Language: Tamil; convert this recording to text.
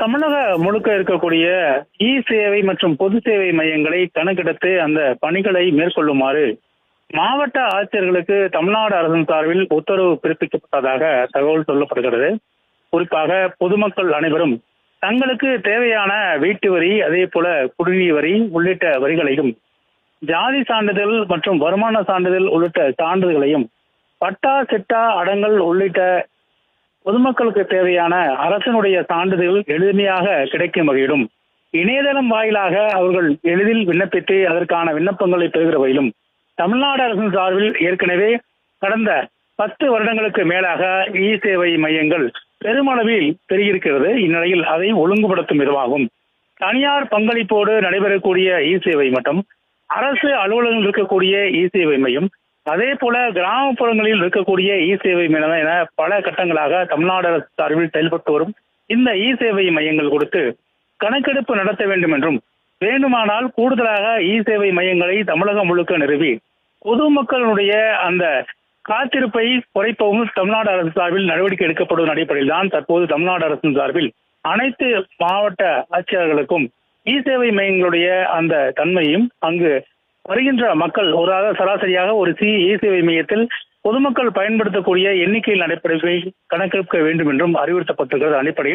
தமிழக முழுக்க இருக்கக்கூடிய சேவை மற்றும் பொது சேவை மையங்களை கணக்கெடுத்து அந்த பணிகளை மேற்கொள்ளுமாறு மாவட்ட ஆட்சியர்களுக்கு தமிழ்நாடு அரசின் சார்பில் உத்தரவு பிறப்பிக்கப்பட்டதாக தகவல் சொல்லப்படுகிறது. குறிப்பாக பொதுமக்கள் அனைவரும் தங்களுக்கு தேவையான வீட்டு வரி, அதே போல குடிநீர் வரி உள்ளிட்ட வரிகளையும், ஜாதி சான்றிதழ் மற்றும் வருமான சான்றிதழ் உள்ளிட்ட சான்றிதழ்களையும், பட்டா சிட்டா அடங்கல் உள்ளிட்ட பொதுமக்களுக்கு தேவையான அரசினுடைய சான்றிதழ்கள் எளிமையாக கிடைக்கும் வகையிலும், இணையதளம் வாயிலாக அவர்கள் எளிதில் விண்ணப்பித்து அதற்கான விண்ணப்பங்களை பெறுகிற வகையிலும் தமிழ்நாடு அரசின் சார்பில் ஏற்கனவே கடந்த 10 வருடங்களுக்கு மேலாக சேவை மையங்கள் பெருமளவில் பெருகியிருக்கிறது. இந்நிலையில் அதை ஒழுங்குபடுத்தும் விதமாகும் தனியார் பங்களிப்போடு நடைபெறக்கூடிய சேவை மற்றும் அரசு அலுவலகங்கள் இருக்கக்கூடிய சேவை மையம், அதே போல கிராமப்புறங்களில் இருக்கக்கூடிய சேவை மையம் என பல கட்டங்களாக தமிழ்நாடு அரசு சார்பில் செயல்பட்டு வரும் இந்த சேவை மையங்கள் கொடுத்து கணக்கெடுப்பு நடத்த வேண்டும் என்றும், வேண்டுமானால் கூடுதலாக சேவை மையங்களை தமிழகம் முழுக்க நிறுவி பொதுமக்களுடைய அந்த காத்திருப்பை குறைப்பவும் தமிழ்நாடு அரசு சார்பில் நடவடிக்கை எடுக்கப்படும் அடிப்படையில் தான் தற்போது தமிழ்நாடு அரசின் சார்பில் அனைத்து மாவட்ட ஆட்சியர்களுக்கும் சேவை மையங்களுடைய அந்த தன்மையும், அங்கு வருகின்ற மக்கள் சராசரியாக ஒரு சேவை மையத்தில் பொதுமக்கள் பயன்படுத்தக்கூடிய எண்ணிக்கையில் அடிப்படையில் கணக்கெடுக்க வேண்டும் என்றும் அறிவுறுத்தப்பட்டிருக்கிறது. அடிப்படையில்